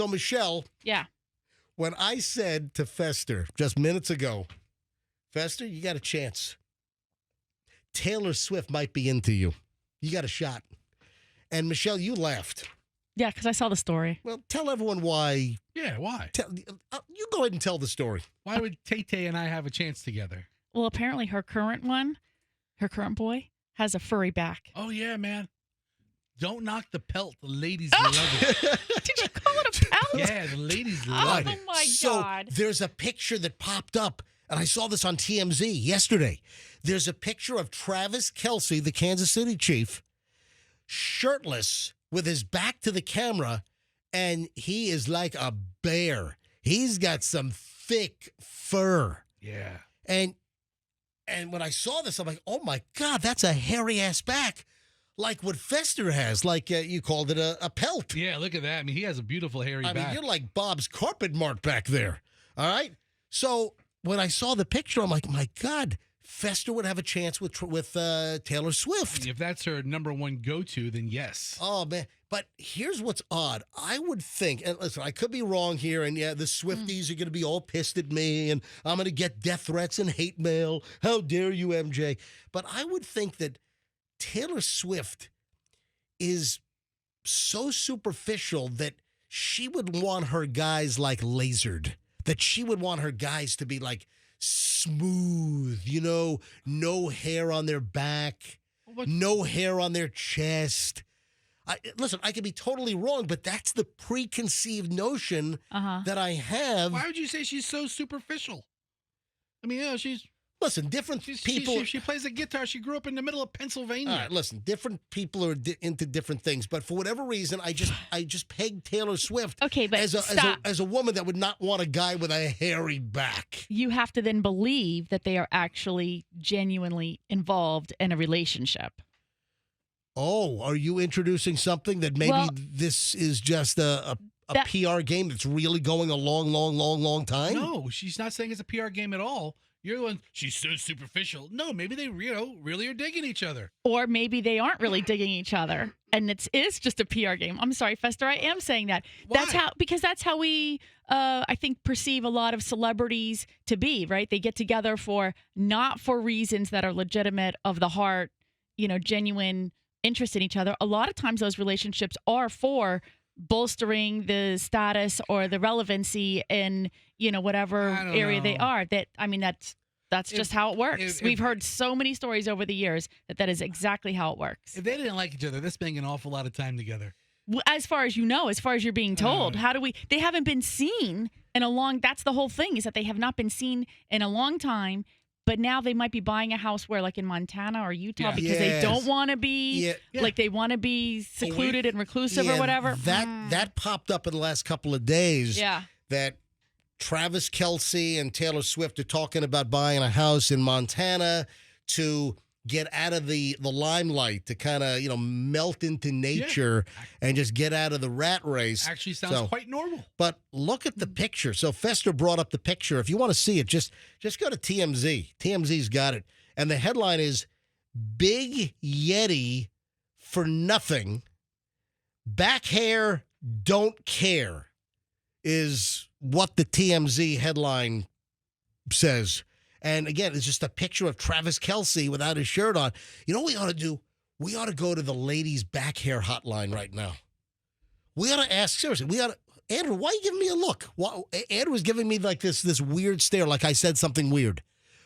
So, Michelle. Yeah. When I said to Fester just minutes ago, Fester, you got a chance. Taylor Swift might be into you. You got a shot. And, Michelle, you laughed. Yeah, because I saw the story. Well, tell everyone why. Yeah, why? You go ahead and tell the story. Why would Tay-Tay and I have a chance together? Well, apparently her current boy, has a furry back. Oh, yeah, man. Don't knock the pelt. The ladies love it. Did you call it a pelt? Yeah, the ladies love it. Oh, my So God. there's a picture that popped up, and I saw this on TMZ yesterday. There's a picture of Travis Kelce, the Kansas City Chief, shirtless with his back to the camera, and he is like a bear. He's got some thick fur. Yeah. And when I saw this, I'm like, oh, my God, that's a hairy-ass back. Like what Fester has, like you called it a pelt. Yeah, look at that. I mean, he has a beautiful hairy back. I mean, you're like Bob's carpet mark back there. All right? So when I saw the picture, I'm like, my God, Fester would have a chance with Taylor Swift. If that's her number one go-to, then yes. Oh, man. But here's what's odd. I would think, and listen, I could be wrong here, and yeah, the Swifties are going to be all pissed at me, and I'm going to get death threats and hate mail. How dare you, MJ? But I would think that Taylor Swift is so superficial that she would want her guys like lasered, that she would want her guys to be like smooth, no hair on their back, no hair on their chest. Listen, I could be totally wrong, but that's the preconceived notion that I have. Why would you say she's so superficial? I mean, she's... Listen, different people... She plays the guitar. She grew up in the middle of Pennsylvania. All right, listen, different people are into different things, but for whatever reason, I just pegged Taylor Swift as a woman that would not want a guy with a hairy back. You have to then believe that they are actually genuinely involved in a relationship. Oh, are you introducing something that maybe this is just a PR game that's really going a long time? No, she's not saying it's a PR game at all. You're the one, she's so superficial. No, maybe they really are digging each other. Or maybe they aren't really digging each other, and it is just a PR game. I'm sorry, Fester, I am saying that. Why? Because that's how we, I think, perceive a lot of celebrities to be, right? They get together not for reasons that are legitimate of the heart, genuine interest in each other. A lot of times those relationships are for bolstering the status or the relevancy in whatever area they are. That's just how it works. We've heard so many stories over the years that is exactly how it works. If they didn't like each other, they're spending an awful lot of time together. As far as as far as you're being told, they haven't been seen in a long, that's the whole thing, is that they have not been seen in a long time. But now they might be buying a house like in Montana or Utah because they don't want to be like they want to be secluded and reclusive or whatever. That popped up in the last couple of days. Yeah. That Travis Kelce and Taylor Swift are talking about buying a house in Montana to get out of the limelight, to kind of melt into nature and just get out of the rat race. Actually sounds quite normal. But look at the picture. So Fester brought up the picture. If you want to see it, just go to TMZ. TMZ's got it. And the headline is Big Yeti for Nothing. Back hair don't care is what the TMZ headline says. And again, it's just a picture of Travis Kelce without his shirt on. You know what we ought to do? We ought to go to the ladies' back hair hotline right now. We ought to ask, seriously, Andrew, why are you giving me a look? Andrew was giving me like this weird stare, like I said something weird.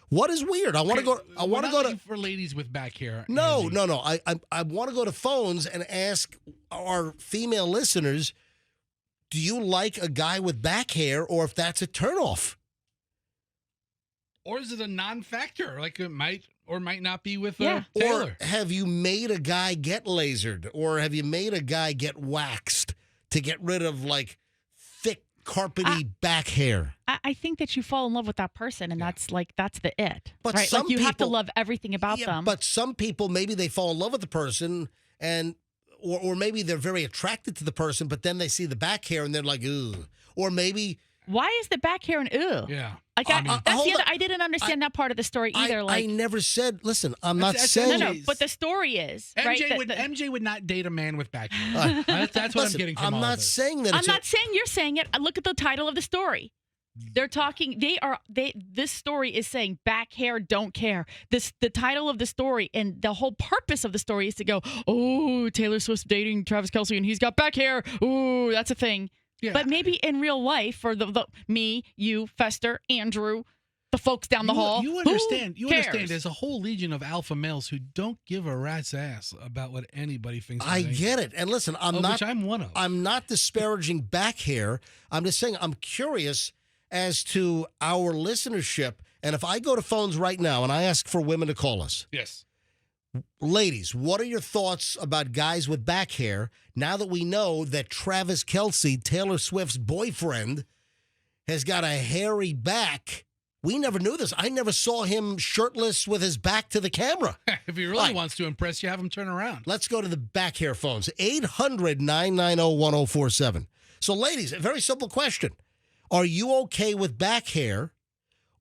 What is weird? I want to go. I want to go to for ladies with back hair. No. I want to go to phones and ask our female listeners, do you like a guy with back hair, or if that's a turnoff? Or is it a non-factor? Like it might or might not be with Taylor. Or have you made a guy get lasered? Or have you made a guy get waxed to get rid of like thick, carpety back hair? I think that you fall in love with that person, and that's the it. But right? some you have to people- love everything about them. But some people, maybe they fall in love with the person or maybe they're very attracted to the person, but then they see the back hair and they're like, ugh. Or maybe... Why is the back hair an ew? Yeah. Like I didn't understand that part of the story either. I never said. Listen, I'm not That's saying. no, but the story is right. MJ would not date a man with back hair. That's what I'm getting from I'm all not this. saying that. I'm not saying you're saying it. Look at the title of the story. They're talking. This story is saying back hair don't care. The title of the story and the whole purpose of the story is to go, oh, Taylor Swift's dating Travis Kelce and he's got back hair. Oh, that's a thing. Yeah. But maybe in real life, for the me, you, Fester, Andrew, the folks down the hall, You understand? You cares? understand? There's a whole legion of alpha males who don't give a rat's ass about what anybody thinks. I get it. And listen, which I'm one of. I'm not disparaging back hair. I'm just saying I'm curious as to our listenership. And if I go to phones right now and I ask for women to call us. Yes. Ladies, what are your thoughts about guys with back hair now that we know that Travis Kelce, Taylor Swift's boyfriend, has got a hairy back? We never knew this. I never saw him shirtless with his back to the camera. If he really wants to impress you, have him turn around. Let's go to the back hair phones. 800-990-1047. So, ladies, a very simple question. Are you okay with back hair,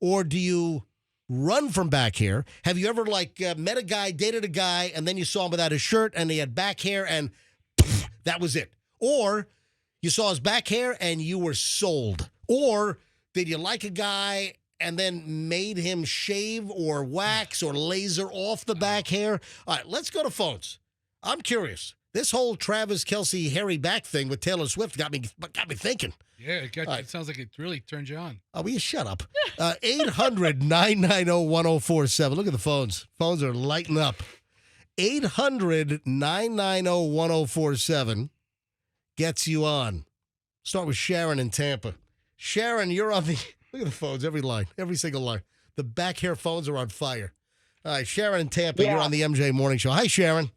or do you run from back hair? Have you ever, met a guy, dated a guy, and then you saw him without his shirt, and he had back hair, and that was it? Or you saw his back hair, and you were sold? Or did you like a guy and then made him shave or wax or laser off the back hair? All right, let's go to phones. I'm curious. This whole Travis Kelce hairy back thing with Taylor Swift got me thinking. Yeah, it sounds like it really turned you on. Oh, will you shut up? 800-990-1047. Look at the phones. Phones are lighting up. 800-990-1047 gets you on. Start with Sharon in Tampa. Sharon, you're on the... Look at the phones, every line, every single line. The back hair phones are on fire. All right, Sharon in Tampa, you're on the MJ Morning Show. Hi, Sharon.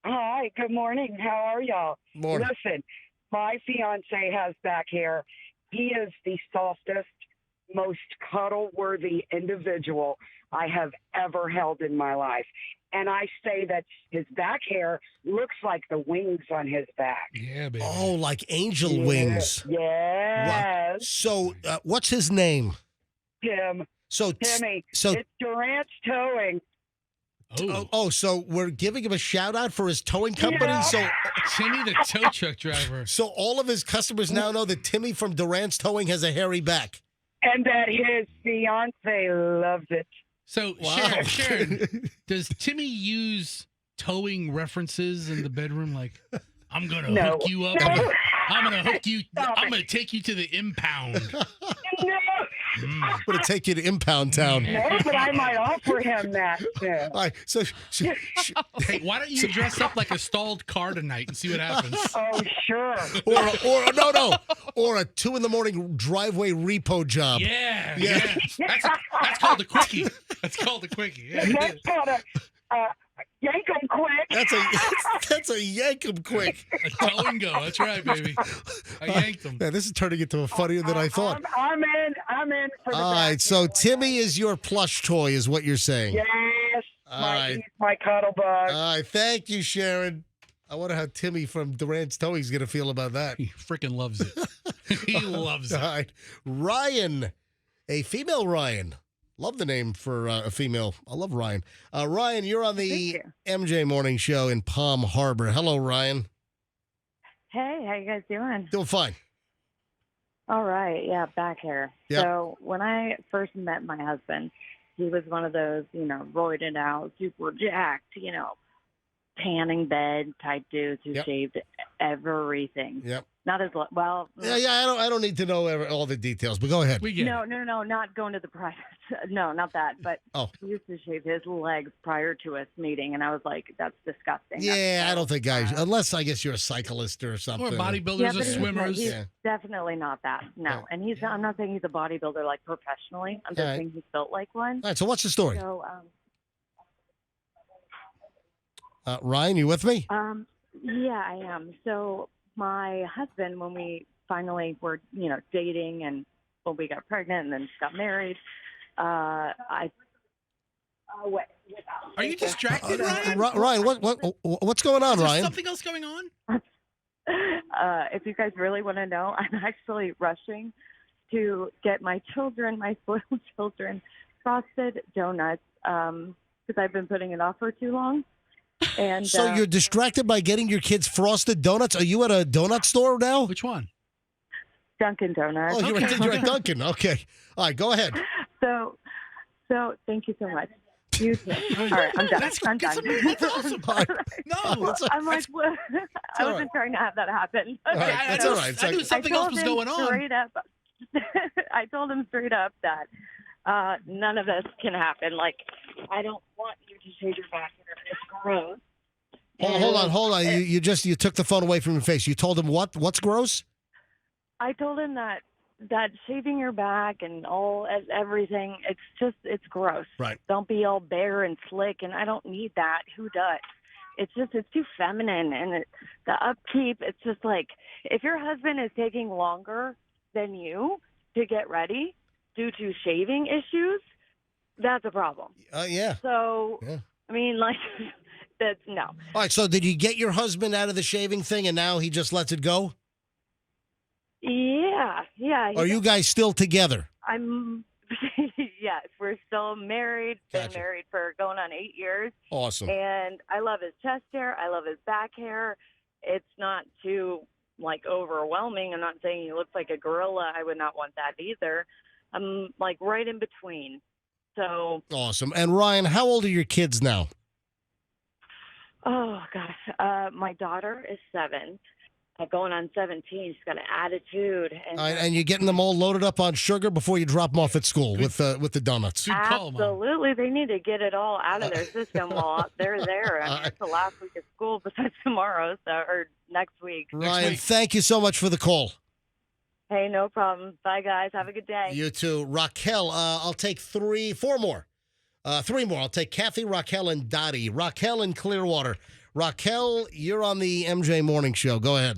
Hi, good morning. How are y'all? Morning. Listen, my fiance has back hair. He is the softest, most cuddle-worthy individual I have ever held in my life. And I say that his back hair looks like the wings on his back. Yeah, baby. Oh, like angel wings. Yes. Wow. So, what's his name? Timmy. It's Durant's Towing. So we're giving him a shout out for his towing company. Yeah. So Timmy, the tow truck driver. So all of his customers now know that Timmy from Durant's Towing has a hairy back. And that his fiance loves it. So, Wow. Sharon, does Timmy use towing references in the bedroom? Like, I'm going to hook you up. No. I'm going to hook you. Stop I'm going to take you to the impound. No. I'm going to take you to Impound Town. No, but I might offer him that too. All right, so Hey, why don't you dress up like a stalled car tonight and see what happens? Oh, sure. or a 2 a.m. driveway repo job. Yeah. That's called a quickie. That's called a quickie. Yeah. That's called a yank 'em quick. That's a yank 'em quick. A tow and go. That's right, baby. I yanked them. Man, this is turning into funnier than I thought. I'm in for the All right, back so hair. Timmy is your plush toy, is what you're saying. Yes. All right. He's my cuddle bug. All right, thank you, Sharon. I wonder how Timmy from Durant's Towing is going to feel about that. He freaking loves it. He loves All it. right. Ryan, a female Ryan. Love the name for a female. I love Ryan. Ryan, you're on the MJ Morning Show in Palm Harbor. Hello, Ryan. Hey, how you guys doing? Doing fine. All right, yeah, back hair. Yep. So when I first met my husband, he was one of those, roided out, super jacked, tanning bed type dudes who shaved everything. Yep. Not as well. Yeah. I don't need to know all the details, but go ahead. We get No, it. not going to the private. No, not that. But he used to shave his legs prior to us meeting, and I was like, "That's disgusting." Yeah, I don't think guys, unless I guess you're a cyclist or something. Or bodybuilders Yeah, or but swimmers. he's definitely not that. No, Yeah. and he's. I'm not saying he's a bodybuilder like professionally. I'm just All right. saying he's built like one. All right, so what's the story? So, Ryan, you with me? yeah, I am. So my husband, when we finally were, dating and when we got pregnant and then got married, Are you distracted, Ryan? Ryan, what's going on, Is there Ryan? something else going on? if you guys really want to know, I'm actually rushing to get my children, my spoiled children, frosted donuts because I've been putting it off for too long. And So you're distracted by getting your kids frosted donuts? Are you at a donut store now? Which one? Dunkin' Donuts. Oh, you're at Dunkin'. Okay. All right, go ahead. So thank you so much. You too. All right, I'm done. I'm done. That's awesome. No, I'm like, what? I wasn't trying to have that happen. All right, that's all right. I knew something else was going on. Straight up, I told him straight up that none of this can happen. Like, I don't want you to shave your back hair. It's gross. Hold on. You took the phone away from your face. You told him what? What's gross? I told him that shaving your back and everything, it's gross. Right. Don't be all bare and slick, and I don't need that. Who does? It's too feminine, and the upkeep, it's just like, if your husband is taking longer than you to get ready due to shaving issues, that's a problem. Yeah. So, Yeah. I mean, like, that's no. All right, so did you get your husband out of the shaving thing and now he just lets it go? Yeah. Are you guys still together? Yes, we're still married. Gotcha. Been married for going on 8 years. Awesome. And I love his chest hair. I love his back hair. It's not too, like, overwhelming. I'm not saying he looks like a gorilla. I would not want that either. I'm, like, right in between. So. Awesome. And Ryan, how old are your kids now? Oh, gosh. My daughter is 7. Going on 17. She's got an attitude. And you're getting them all loaded up on sugar before you drop them off at school with the donuts. Good call, Mom. Absolutely. They need to get it all out of their system while they're there. I mean, it's the last week of school besides tomorrow, or next week. Ryan, thank you so much for the call. Hey, no problem. Bye, guys. Have a good day. You too. Raquel, I'll take 4 more. 3 more. I'll take Kathy, Raquel, and Dottie. Raquel in Clearwater. Raquel, you're on the MJ Morning Show. Go ahead.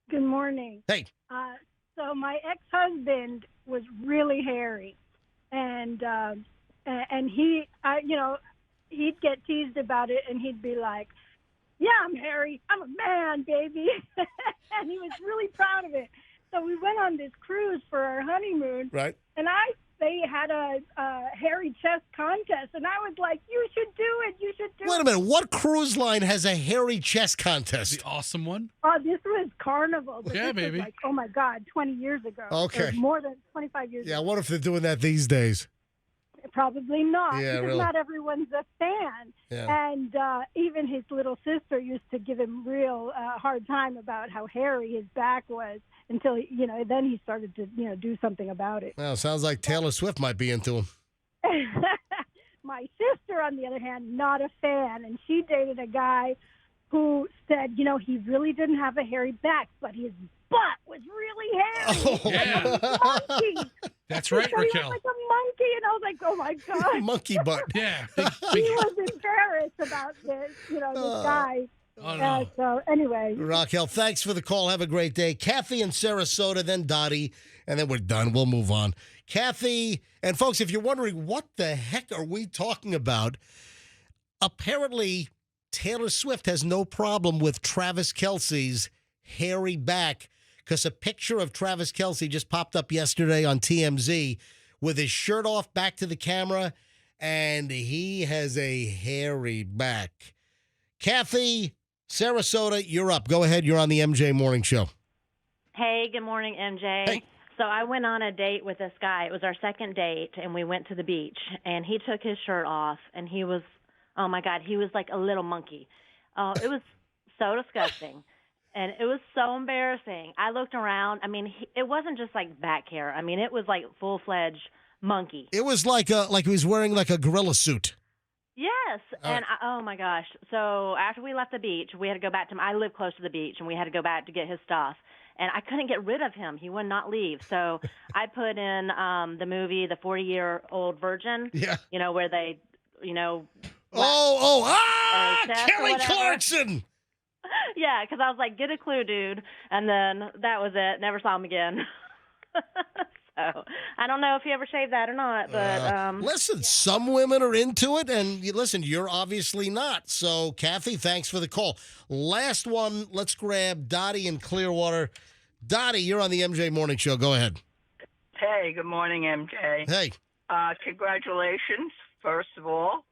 Good morning. Hey. So my ex-husband was really hairy, and he, he'd get teased about it, and he'd be like, "Yeah, I'm hairy. I'm a man, baby," and he was really proud of it. So we went on this cruise for our honeymoon, Right. and they had a hairy chest contest, and I was like, "You should do it. You should do it." Wait a minute. What cruise line has a hairy chest contest? The awesome one. Oh, this was Carnival. But Yeah, this baby. Was like, oh my God, 20 years ago. Okay. Or more than 25 years Yeah, I ago. wonder if they're doing that these days. Probably not. Yeah, because really. not everyone's a fan. Yeah. And even his little sister used to give him real hard time about how hairy his back was until, then he started to, do something about it. Well, sounds like Taylor Swift might be into him. My sister, on the other hand, not a fan. And she dated a guy who said, he really didn't have a hairy back, but his butt was really hairy. Oh. Yeah. Like a monkey. That's He right, said he was Raquel. like a monkey, and I was like, oh my God. Monkey butt. Yeah. He was embarrassed about this, this guy. Oh, no. So anyway, Raquel, thanks for the call. Have a great day. Kathy in Sarasota, then Dottie, and then we're done. We'll move on. Kathy, and folks, if you're wondering what the heck are we talking about, apparently Taylor Swift has no problem with Travis Kelce's hairy back, because a picture of Travis Kelce just popped up yesterday on TMZ with his shirt off, back to the camera, and he has a hairy back. Kathy, Sarasota, you're up. Go ahead. You're on the MJ Morning Show. Hey, good morning, MJ. Hey. So I went on a date with this guy. It was our second date, and we went to the beach, and he took his shirt off, and he was, oh, my God, he was like a little monkey. It was so disgusting, and it was so embarrassing. I looked around. I mean, it wasn't just like back hair. I mean, it was like full-fledged monkey. It was like he was wearing like a gorilla suit. Yes, All and oh my gosh! So after we left the beach, we had to go back to. I live close to the beach, and we had to go back to get his stuff. And I couldn't get rid of him; he would not leave. So I put in the movie, The 40-Year-Old Virgin. Yeah. Where they, chest or Kelly whatever. Clarkson. Yeah, because I was like, get a clue, dude. And then that was it. Never saw him again. So I don't know if he ever shaved that or not, but Listen, some women are into it, and listen, you're obviously not. So, Kathy, thanks for the call. Last one, let's grab Dottie in Clearwater. Dottie, you're on the MJ Morning Show. Go ahead. Hey, good morning, MJ. Hey. Congratulations, first of all,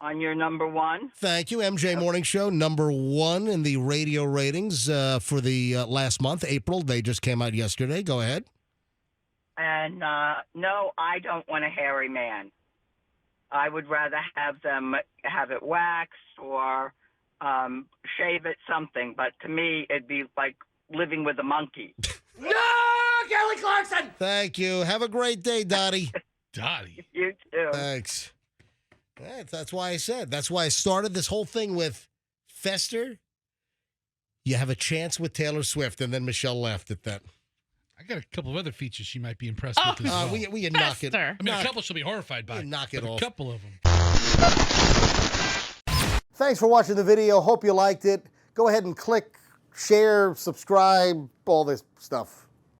on your number one. Thank you. MJ Morning Show, number one in the radio ratings for the last month, April. They just came out yesterday. Go ahead. And no, I don't want a hairy man. I would rather have them have it waxed or shave it, something. But to me, it'd be like living with a monkey. No, Kelly Clarkson. Thank you. Have a great day, Dottie. Dottie. You too. Thanks. That's why I said. That's why I started this whole thing with Fester. You have a chance with Taylor Swift, and then Michelle laughed at that. I got a couple of other features she might be impressed with as well. We can knock it. Fester. I mean, a couple she'll be horrified by. Knock it but off. A couple of them. Thanks for watching the video. Hope you liked it. Go ahead and click, share, subscribe, all this stuff.